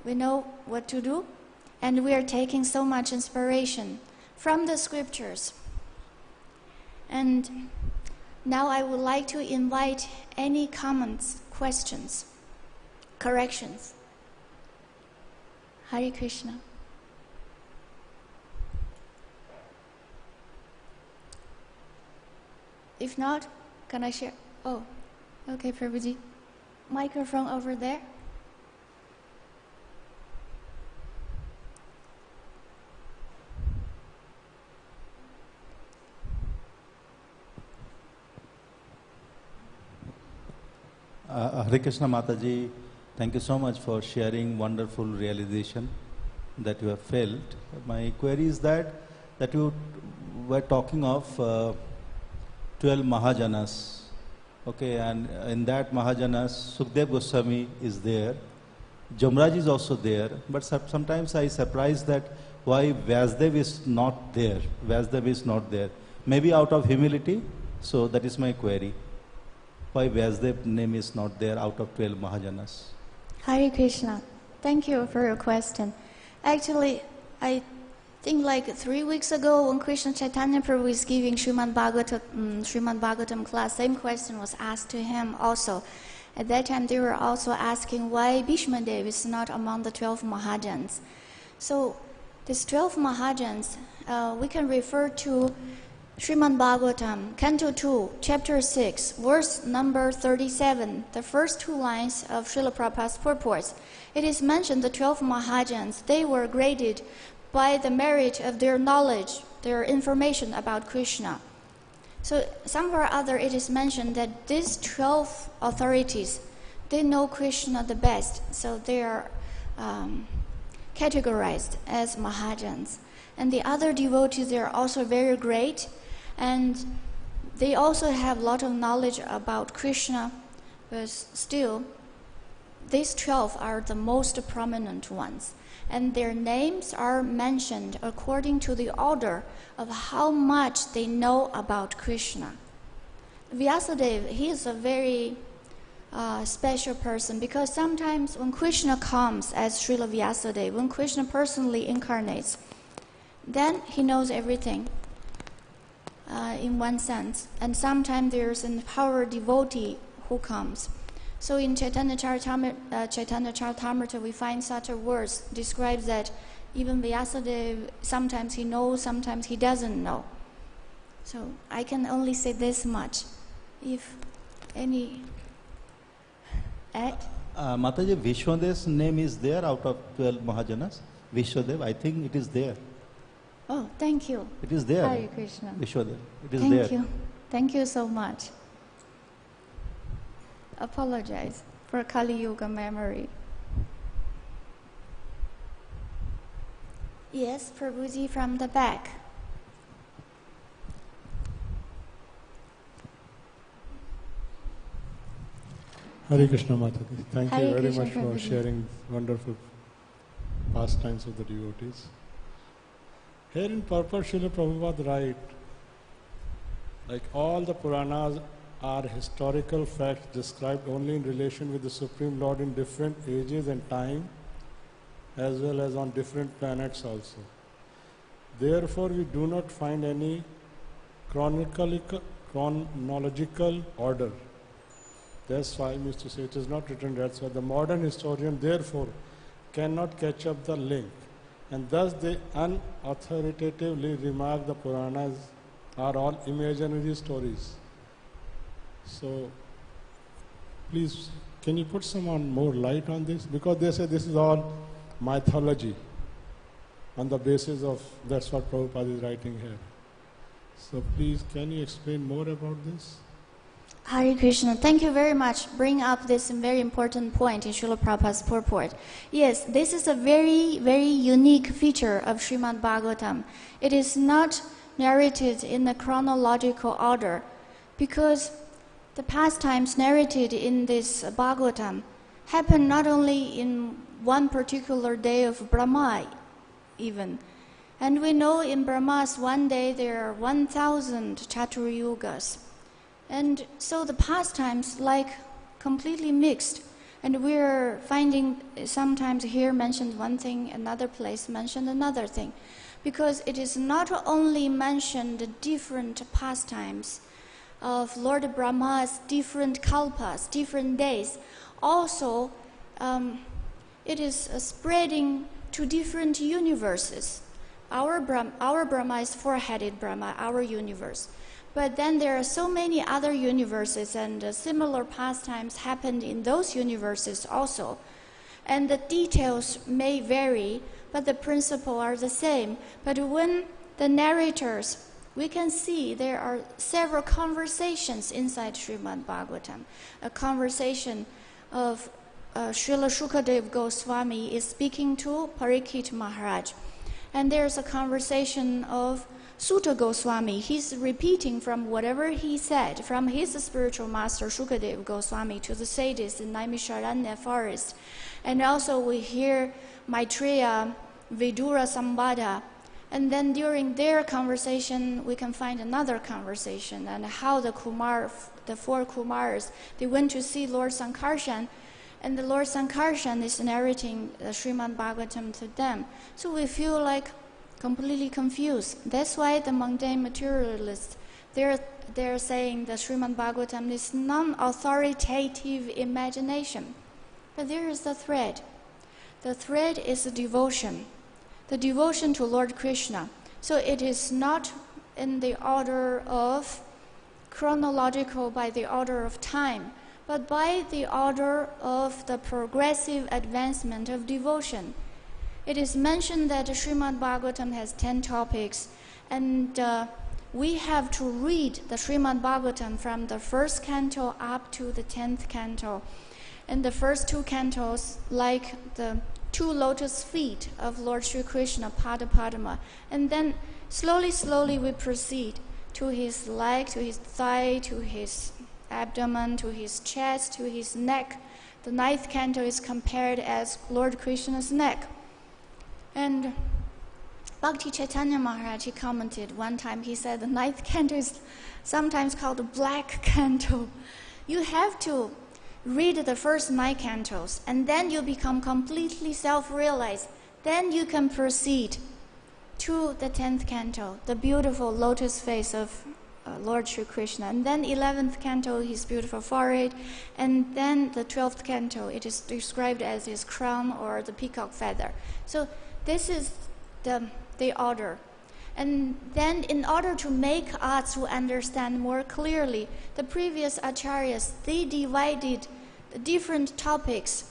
we know what to do, and we are taking so much inspiration from the scriptures. And now I would like to invite any comments, questions, corrections. Hare Krishna. If not, can I share? Oh, okay, Prabhuji. Microphone over there. Hare Krishna Mataji, thank you so much for sharing wonderful realization that you have felt. My query is that you were talking of 12 Mahajanas, okay, and in that Mahajanas, Sukdev Goswami is there, Jamraj is also there, but sometimes I surprised that why Vyasdev is not there. Vyasdev is not there. Maybe out of humility, so that is my query. Why Vyasdev name is not there out of 12 Mahajanas? Hare Krishna. Thank you for your question. Actually, I think like 3 weeks ago when Krishna Chaitanya Prabhu was giving Srimad Bhagavatam class, same question was asked to him also. At that time they were also asking why Bhishma Dev is not among the 12 Mahajans. So these 12 Mahajans, we can refer to Srimad Bhagavatam, Canto 2, Chapter 6, verse number 37, the first 2 lines of Srila Prabhupada's purports. It is mentioned the 12 Mahajans, they were graded by the merit of their knowledge, their information about Krishna. So somewhere or other it is mentioned that these 12 authorities, they know Krishna the best, so they are categorized as Mahajans. And the other devotees, they are also very great, and they also have a lot of knowledge about Krishna, but still, these 12 are the most prominent ones. And their names are mentioned according to the order of how much they know about Krishna. Vyasadeva, he is a very special person, because sometimes when Krishna comes as Srila Vyasadeva, when Krishna personally incarnates, then he knows everything in one sense. And sometimes there's an power devotee who comes. So in Chaitanya Charitamrita, we find such a verse describes that even Vyasadeva, sometimes he knows, sometimes he doesn't know. So I can only say this much. If any Mataji, Vishwadev's name is there out of 12 Mahajanas. Vishwadev, I think it is there. Oh, thank you. It is there. Hare Krishna. Vishwadev, it is Thank there. you. Thank you so much. Apologize for Kali Yuga memory. Yes, Prabhuji from the back. Hare Krishna Mataji. Thank Hare you very Krishna, much for Prabhuji. sharing wonderful pastimes of the devotees. Here in Purport, Srila Prabhupada write, like all the Puranas are historical facts described only in relation with the Supreme Lord in different ages and time, as well as on different planets also. Therefore, we do not find any chronological order. That's why, Mr. Say, it is not written. That's why the modern historian, therefore, cannot catch up the link. And thus they unauthoritatively remark the Puranas are all imaginary stories. So, please, can you put some more light on this? Because they say this is all mythology on the basis of, that's what Prabhupada is writing here. So please, can you explain more about this? Hare Krishna, thank you very much. Bring up this very important point in Srila Prabhupada's purport. Yes, this is a very, very unique feature of Srimad Bhagavatam. It is not narrated in a chronological order because the pastimes narrated in this Bhagavatam happen not only in one particular day of Brahma even. And we know in Brahma's one day there are 1,000 Chatur Yugas. And so the pastimes like completely mixed. And we're finding sometimes here mentioned one thing, another place mentioned another thing. Because it is not only mentioned the different pastimes of Lord Brahma's different kalpas, different days. Also, it is spreading to different universes. Our Brahma is four-headed Brahma, our universe. But then there are so many other universes, and similar pastimes happened in those universes also. And the details may vary, but the principle are the same. But when the narrators, we can see there are several conversations inside Srimad Bhagavatam. A conversation of Srila Shukadeva Goswami is speaking to Parikshit Maharaj. And there's a conversation of Sutta Goswami. He's repeating from whatever he said from his spiritual master Shukadeva Goswami to the sages in Naimisharanya forest. And also we hear Maitreya, Vidura Sambhada. And then during their conversation, we can find another conversation and how the four Kumars, they went to see Lord Sankarshan, and the Lord Sankarshan is narrating the Srimad Bhagavatam to them. So we feel like completely confused. That's why the mundane materialists, they're saying the Srimad Bhagavatam is non-authoritative imagination. But there is the thread. The thread is the devotion to Lord Krishna. So it is not in the order of chronological, by the order of time, but by the order of the progressive advancement of devotion. It is mentioned that the Srimad Bhagavatam has 10 topics, and we have to read the Srimad Bhagavatam from the first canto up to the 10th canto. And the first two cantos, like the two lotus feet of Lord Śrī Kṛṣṇa, Pada Padma. And then slowly we proceed to his leg, to his thigh, to his abdomen, to his chest, to his neck. The 9th canto is compared as Lord Krishna's neck. And Bhakti Chaitanya Maharaj, he commented one time, he said the 9th canto is sometimes called the black canto. You have to read the first 9 cantos, and then you become completely self-realized. Then you can proceed to the 10th canto, the beautiful lotus face of Lord Śrī Kṛṣṇa. And then 11th canto, his beautiful forehead. And then the 12th canto, it is described as his crown or the peacock feather. So this is the order. And then in order to make us to understand more clearly, the previous acharyas, they divided the different topics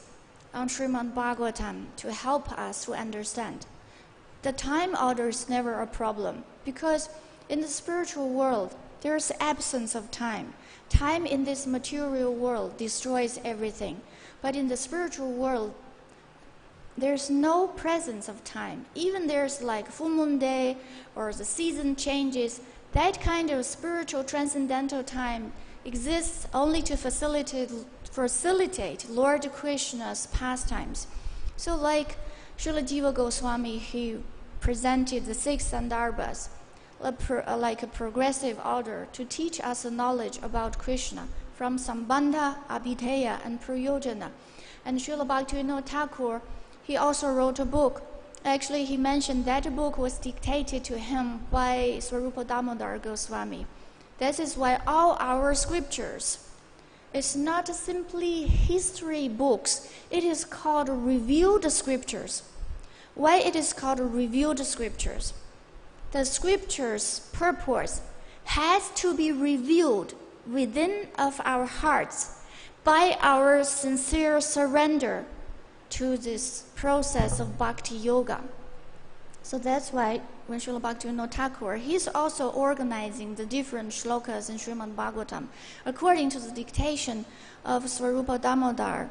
on Srimad Bhagavatam to help us to understand. The time order is never a problem, because in the spiritual world, there is absence of time. Time in this material world destroys everything. But in the spiritual world, there's no presence of time. Even there's like full moon day or the season changes, that kind of spiritual transcendental time exists only to facilitate Lord Krishna's pastimes. So like Srila Jiva Goswami, he presented the 6 sandarbhas, like a progressive order to teach us the knowledge about Krishna from Sambandha, Abhidheya, and Prayojana. And Srila Bhaktivinoda Thakur, he also wrote a book. Actually, he mentioned that book was dictated to him by Swarupa Damodar Goswami. This is why all our scriptures, it's not simply history books. It is called revealed scriptures. Why it is called revealed scriptures? The scriptures' purpose has to be revealed within of our hearts by our sincere surrender to this process of bhakti yoga. So that's why when Srila Bhaktivinoda Thakur, he's also organizing the different shlokas in Srimad Bhagavatam according to the dictation of Swarupa Damodar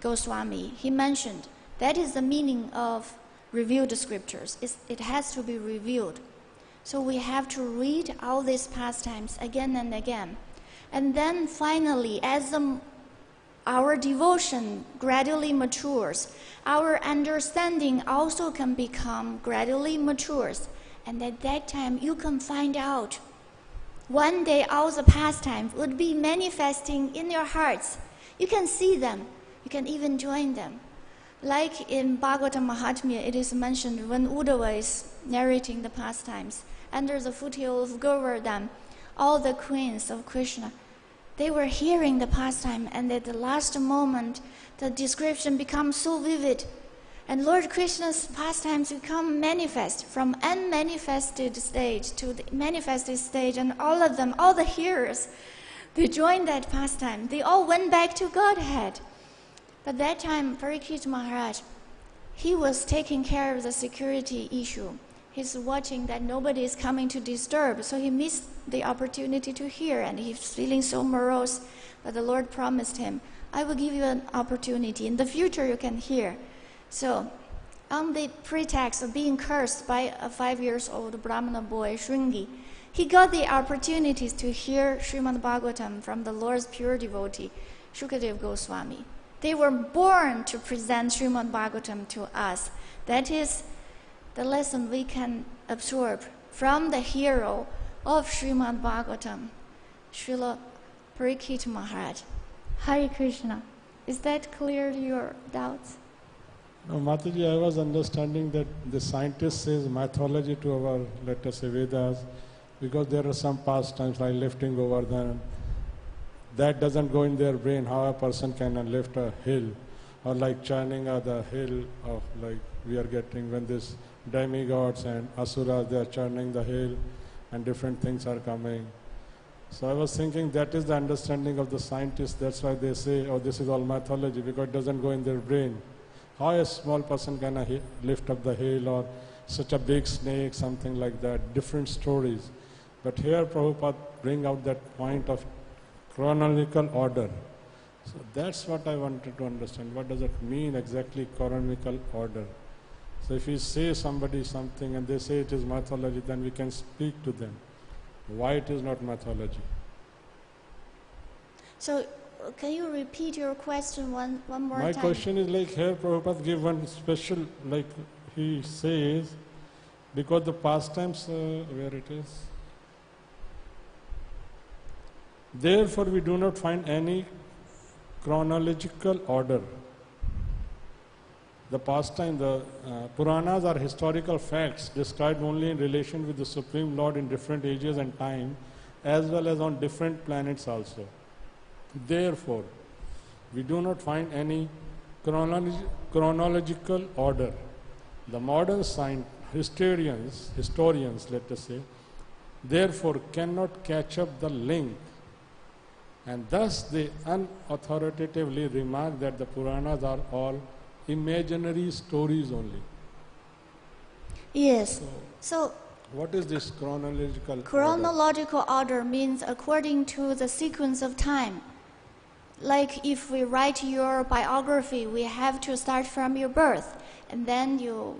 Goswami. He mentioned that is the meaning of revealed scriptures. It has to be revealed. So we have to read all these pastimes again and again. And then finally, as our devotion gradually matures, our understanding also can become gradually matures. And at that time, you can find out. One day, all the pastimes would be manifesting in your hearts. You can see them. You can even join them. Like in Bhagavatam Mahatmya, it is mentioned when Uddhava is narrating the pastimes, under the foothill of Govardhan, all the queens of Krishna, they were hearing the pastime, and at the last moment, the description becomes so vivid. And Lord Krishna's pastimes become manifest from unmanifested stage to the manifested stage, and all of them, all the hearers, they joined that pastime. They all went back to Godhead. But that time, Parikshit Maharaj, he was taking care of the security issue. He's watching that nobody is coming to disturb, so he missed the opportunity to hear, and he's feeling so morose. But the Lord promised him, I will give you an opportunity. In the future, you can hear. So, on the pretext of being cursed by a 5-year-old Brahmana boy, Shringi, he got the opportunities to hear Srimad Bhagavatam from the Lord's pure devotee, Shukadeva Goswami. They were born to present Srimad Bhagavatam to us. That is the lesson we can absorb from the hero of Srimad Bhagavatam, Srila Parikshit Maharaj. Hare Krishna. Is that clear your doubts? No, Mataji, I was understanding that the scientist says mythology to our, let us say, Vedas, because there are some pastimes like lifting Govardhan. That doesn't go in their brain, how a person can lift a hill, or like churning the hill of, like we are getting when this demigods and asuras, they are churning the hill and different things are coming. So I was thinking that is the understanding of the scientists. That's why they say, oh, this is all mythology, because it doesn't go in their brain. How a small person can lift up the hill, or such a big snake, something like that, different stories. But here Prabhupada bring out that point of chronological order. So that's what I wanted to understand. What does it mean exactly, chronological order? So if we say somebody something and they say it is mythology, then we can speak to them. Why it is not mythology? So can you repeat your question one more time? My question is like here Prabhupada gave one special, like he says, because the pastimes, where it is? Therefore we do not find any chronological order. The pastime, the Puranas are historical facts described only in relation with the Supreme Lord in different ages and time, as well as on different planets also. Therefore, we do not find any chronological order. The modern historians, let us say, therefore cannot catch up the link, and thus they unauthoritatively remark that the Puranas are all imaginary stories only. Yes. So what is this chronological chronological order means according to the sequence of time. Like if we write your biography, we have to start from your birth, and then your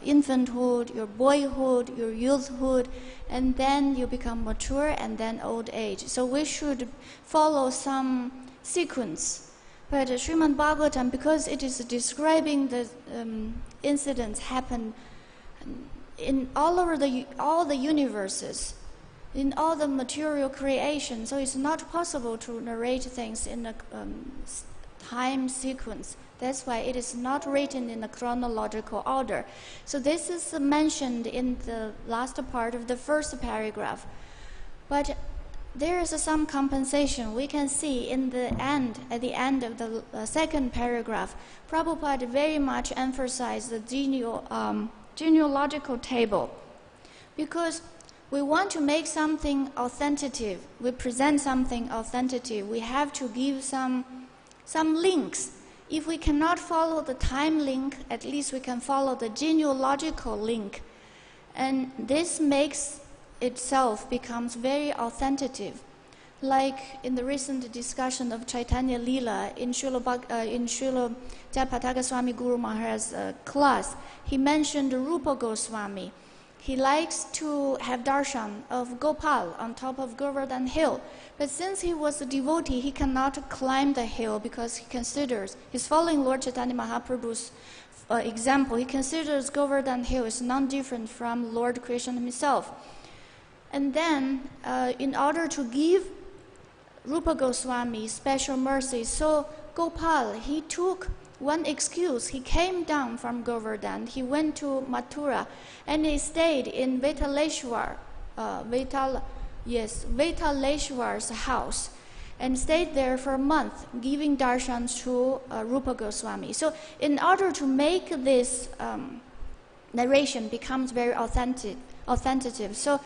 infanthood, your boyhood, your youthhood, and then you become mature, and then old age. So we should follow some sequence. But Srimad Bhagavatam, because it is describing the incidents happen in all over all the universes, in all the material creation, so it's not possible to narrate things in a time sequence. That's why it is not written in a chronological order. So this is mentioned in the last part of the first paragraph. But there is some compensation. We can see in the end, at the end of the second paragraph, Prabhupada very much emphasized the genealogical table, because we want to make something authentative. We present something authentative. We have to give some links. If we cannot follow the time link, at least we can follow the genealogical link. And this makes itself becomes very authentative. Like in the recent discussion of Chaitanya Lila in Srila Jayapataka Goswami Guru Maharaj's class, he mentioned Rupa Goswami. He likes to have darshan of Gopal on top of Govardhan hill. But since he was a devotee, he cannot climb the hill because he considers, he's following Lord Chaitanya Mahaprabhu's example, he considers Govardhan hill is non-different from Lord Krishna himself. And then, in order to give Rupa Goswami special mercy, so Gopal, he took one excuse. He came down from Govardhan, he went to Mathura, and he stayed in Vetaleshwar's house, and stayed there for a month, giving darshans to Rupa Goswami. So in order to make this narration becomes very authentic. So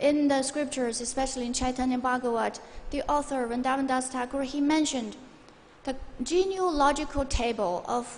in the scriptures, especially in Chaitanya Bhagavat, the author Vrindavan Das Thakur, he mentioned the genealogical table of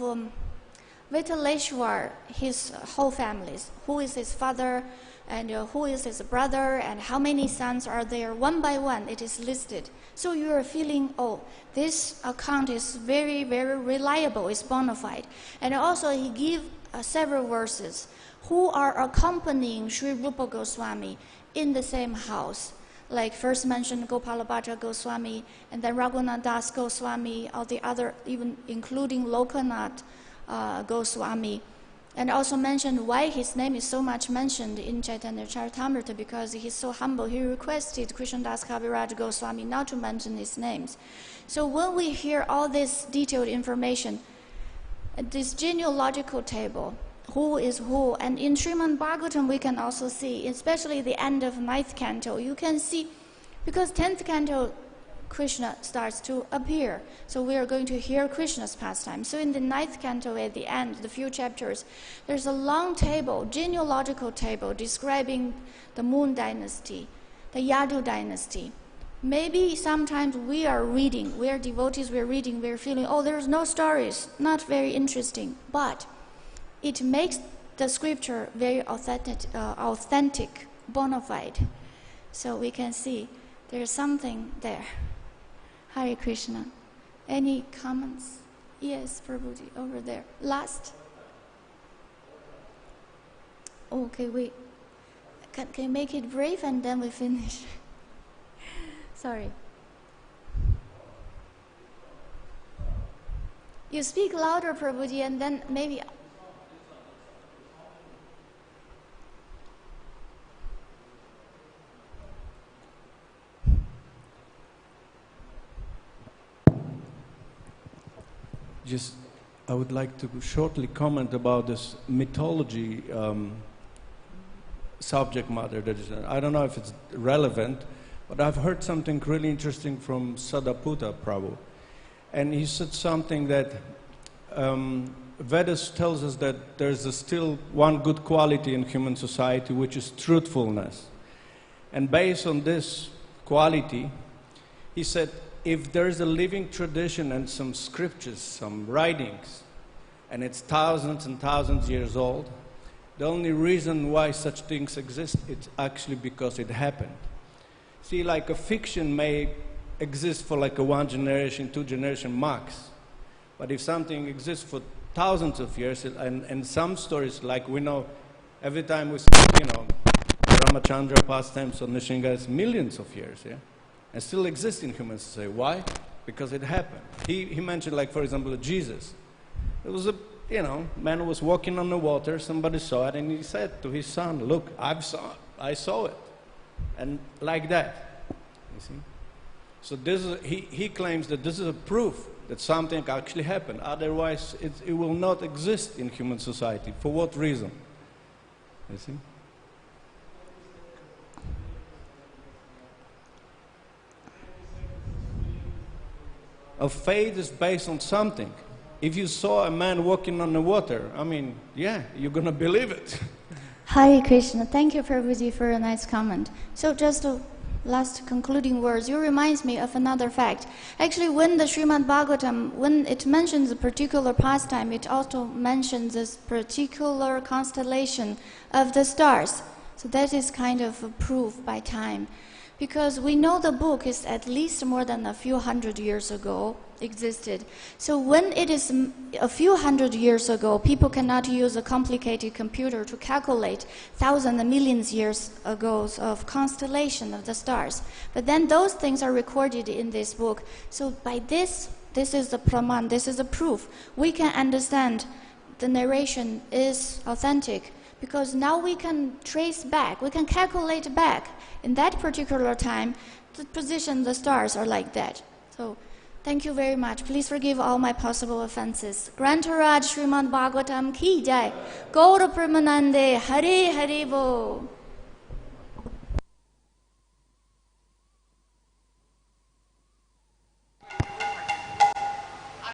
Vetaleshwar, his whole families, who is his father and who is his brother and how many sons are there. One by one it is listed. So you are feeling, oh, this account is very, very reliable, it's bona fide. And also he gives several verses who are accompanying Sri Rupa Goswami in the same house. Like first mentioned Gopalabhaja Goswami, and then Raghunath Das Goswami, all the other, even including Lokanath Goswami. And also mentioned why his name is so much mentioned in Chaitanya Charitamrita, because he's so humble. He requested Krishnadas Kaviraj Goswami not to mention his names. So when we hear all this detailed information, this genealogical table, who is who, and in Srimad Bhagavatam we can also see, especially the end of 9th canto, you can see, because 10th canto Krishna starts to appear. So we are going to hear Krishna's pastime. So in the 9th canto at the end, the few chapters, there's a long table, genealogical table, describing the Moon dynasty, the Yadu dynasty. Maybe sometimes we are reading, we are devotees, we're reading, we're feeling, oh, there's no stories, not very interesting. But it makes the scripture very authentic, bona fide. So we can see there's something there. Hare Krishna. Any comments? Yes, Prabhuji, over there. Last. Okay, wait. Can you make it brief and then we finish? Sorry. You speak louder, Prabhuji, and then maybe... I would like to shortly comment about this mythology subject matter. I don't know if it's relevant, But I've heard something really interesting from Sadaputta Prabhu. And he said something that Vedas tells us that there's still one good quality in human society, which is truthfulness. And based on this quality, he said, if there's a living tradition and some scriptures, some writings, and it's thousands and thousands years old, the only reason why such things exist is actually because it happened. See, like a fiction may exist for like a 1 generation, 2 generation max. But if something exists for thousands of years, and some stories, like we know, every time we see, Ramachandra pastimes on Nishinga, it's millions of years, yeah? And still exist in human society. Why? Because it happened. He mentioned, like, for example, Jesus. It was a, man who was walking on the water, somebody saw it, and he said to his son, look, I saw it. And like that, you see. So this is, he claims that this is a proof that something actually happened. Otherwise, it will not exist in human society. For what reason? You see? A faith is based on something. If you saw a man walking on the water, yeah, you're going to believe it. Hare Krishna. Thank you, Prabhuji, for a nice comment. So just a last concluding words. You reminds me of another fact. Actually, when the Srimad Bhagavatam, when it mentions a particular pastime, it also mentions this particular constellation of the stars. So that is kind of a proof by time. Because we know the book is at least more than a few hundred years ago existed. So when it is a few hundred years ago, people cannot use a complicated computer to calculate thousands and millions years ago of constellation of the stars. But then those things are recorded in this book. So by this is the praman, this is the proof. We can understand the narration is authentic. Because now we can trace back, we can calculate back. In that particular time, the position, the stars are like that. So, thank you very much. Please forgive all my possible offenses. Grantaraj Srimad Bhagavatam ki jai. Gaura Premanande Hare Hare Bo.